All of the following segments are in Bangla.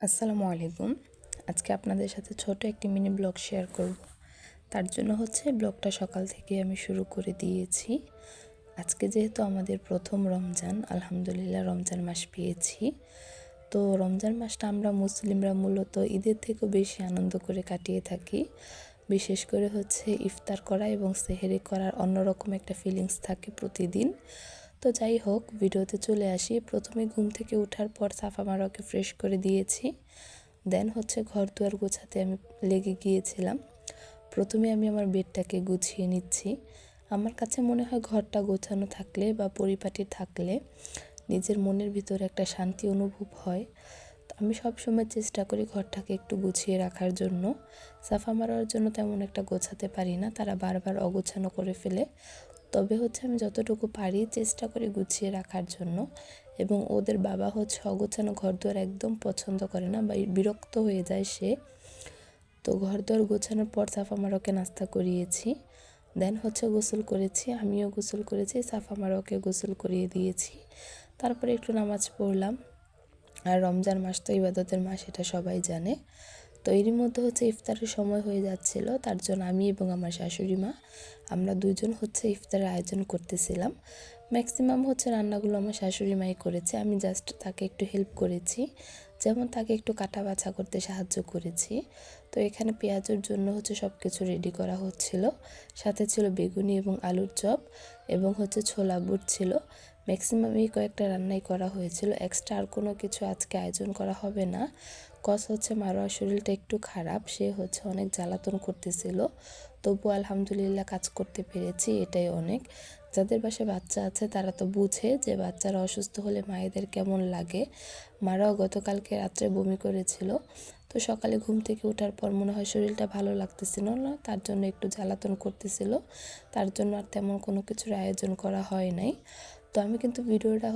আসসালামু আলাইকুম। আজকে আপনাদের সাথে ছোট একটি মিনি ব্লগ শেয়ার করব। তার জন্য ব্লগটা সকাল থেকে আমি শুরু করে দিয়েছি। আজকে যেহেতু আমাদের প্রথম রমজান, আলহামদুলিল্লাহ রমজান মাস পেয়েছি। তো রমজান মাসটা আমরা মুসলিমরা মূলত ঈদের থেকেও বেশি আনন্দ করে কাটিয়ে থাকি। বিশেষ করে ইফতার করা এবং সেহরি করার অন্যরকম একটা ফিলিংস থাকে প্রতিদিন। তো যাই হোক, ভিডিওতে চলে আসি। প্রথমে ঘুম থেকে ওঠার পর সাফা মারোয়াকে ফ্রেশ করে দিয়েছি। দেন ঘর দুয়ার গোছাতে আমি লেগে গিয়েছিলাম। প্রথমে আমি আমার বেডটাকে গুছিয়ে নিচ্ছি। আমার কাছে মনে হয় ঘরটা গোছানো থাকলে বা পরিপাটি থাকলে নিজের মনের ভিতরে একটা শান্তি অনুভব হয়। তো আমি সবসময় চেষ্টা করি ঘরটাকে একটু গুছিয়ে রাখার জন্য। সাফা মারার জন্য তেমন একটা গোছাতে পারি না, তারা বারবার অগোছানো করে ফেলে। তবে আমি যতটুকু পারি চেষ্টা করি গুছিয়ে রাখার জন্য। এবং ওদের বাবা অগোছানো ঘরদুয়ার একদম পছন্দ করে না বা বিরক্ত হয়ে যায় সে। তো ঘরদুয়ার গোছানোর পর সাফা মারোয়াকে নাস্তা করিয়েছি। দেন গোসল করেছি, আমিও গোসল করেছি, সাফা মারোয়াকে গোসল করিয়ে দিয়েছি। তারপরে একটু নামাজ পড়লাম। আর রমজান মাস তো ইবাদতের মাস, এটা সবাই জানে। তো এরই মধ্যে ইফতারের সময় হয়ে যাচ্ছিল। তার জন্য আমি এবং আমার শাশুড়ি মা আমরা দুজন ইফতারের আয়োজন করতেছিলাম। ম্যাক্সিমাম রান্নাগুলো আমার শাশুড়ি মাই করেছে, আমি জাস্ট তাকে একটু হেল্প করেছি। যেমন তাকে একটু কাটা বাছা করতে সাহায্য করেছি। তো এখানে পেঁয়াজের জন্য সব কিছু রেডি করা হচ্ছিল। সাথে ছিল বেগুনি এবং আলুর চপ এবং ছোলা বুট ছিল। ম্যাক্সিমাম এই কয়েকটা রান্নাই করা হয়েছিল, এক্সট্রা আর কোনো কিছু আজকে আয়োজন করা হবে না। কজ মারোয়ার শরীরটা একটু খারাপ, সে অনেক জ্বালাতন করতেছিল। তবু আলহামদুলিল্লাহ কাজ করতে পেরেছি, এটাই অনেক। যাদের বাসায় বাচ্চা আছে তারা তো বুঝে যে বাচ্চারা অসুস্থ হলে মায়েদের কেমন লাগে। মারাও গতকালকে রাত্রে বমি করেছিল। তো সকালে ঘুম থেকে ওঠার পর মনে হয় শরীরটা ভালো লাগতেছিল না, তার জন্য একটু জ্বালাতন করতেছিল। তার জন্য আর তেমন কোনো কিছুর আয়োজন করা হয় নাই। তো আমি কিন্তু ভিডিওটা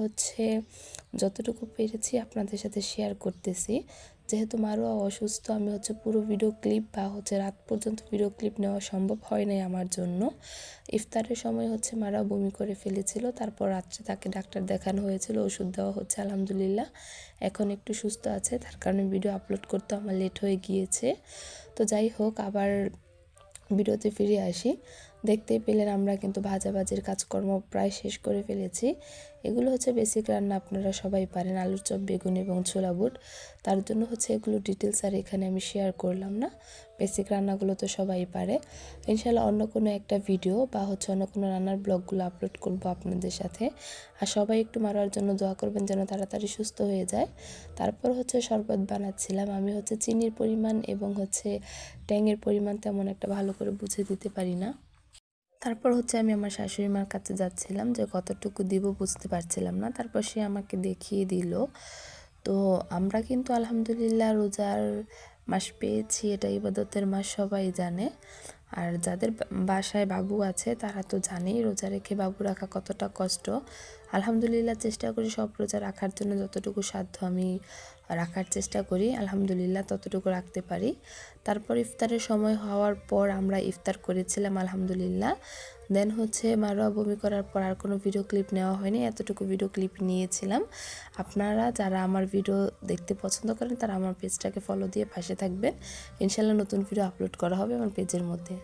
যতটুকু পেরেছি আপনাদের সাথে শেয়ার করতেছি। যেহেতু মারোয়া অসুস্থ, আমি পুরো ভিডিও ক্লিপ বা রাত পর্যন্ত ভিডিও ক্লিপ নেওয়া সম্ভব হয় নাই আমার জন্য। ইফতারের সময় মারোয়া বমি করে ফেলেছিল, তারপর রাত্রে তাকে ডাক্তার দেখানো হয়েছিল, ওষুধ দেওয়া আলহামদুলিল্লাহ এখন একটু সুস্থ আছে। তার কারণে ভিডিও আপলোড করতে আমার লেট হয়ে গিয়েছে। তো যাই হোক, আবার ভিডিওতে ফিরে আসি। দেখতেই পেলেন আমরা কিন্তু ভাজাভাজির কাজকর্ম প্রায় শেষ করে ফেলেছি। এগুলো বেসিক রান্না, আপনারা সবাই পারেন, আলুর চপ, বেগুন এবং ছোলা বুট। তার জন্য এগুলো ডিটেলস আর এখানে আমি শেয়ার করলাম না। বেসিক রান্নাগুলো তো সবাই পারে। ইনশাল্লাহ অন্য কোনো একটা ভিডিও বা অন্য কোনো রান্নার ব্লগগুলো আপলোড করব আপনাদের সাথে। আর সবাই একটু মারার জন্য দোয়া করবেন যেন তাড়াতাড়ি সুস্থ হয়ে যায়। তারপর শরবত বানাচ্ছিলাম আমি। চিনির পরিমাণ এবং ট্যাংয়ের পরিমাণ তেমন একটা ভালো করে বুঝে দিতে পারি না। তারপর আমি আমার শাশুড়ি মার কাছে যাচ্ছিলাম, যে কতটুকু দিব বুঝতে পারছিলাম না। তারপর সে আমাকে দেখিয়ে দিল। তো আমরা কিন্তু আলহামদুলিল্লাহ রোজার মাস পেয়েছি, এটা ইবাদতের মাস, সবাই জানে। আর যাদের বাসায় বাবু আছে তারা তো জানেই রোজা রেখে বাবু রাখা কতটা কষ্ট। আলহামদুলিল্লাহ চেষ্টা করি সব রোজা রাখার জন্য, যতটুকু সাধ্য আমি রাখার চেষ্টা করি, আলহামদুলিল্লাহ ততটুকু রাখতে পারি। তারপর ইফতারের সময় হওয়ার পর আমরা ইফতার করেছিলাম আলহামদুলিল্লাহ। দেন মারোয়া বমি করার পর আর কোনো ভিডিও ক্লিপ নেওয়া হয়নি, এতটুকু ভিডিও ক্লিপ নিয়েছিলাম। আপনারা যারা আমার ভিডিও দেখতে পছন্দ করেন তারা আমার পেজটাকে ফলো দিয়ে পাশে থাকবেন। ইনশাল্লাহ নতুন ভিডিও আপলোড করা হবে আমার পেজের মধ্যে।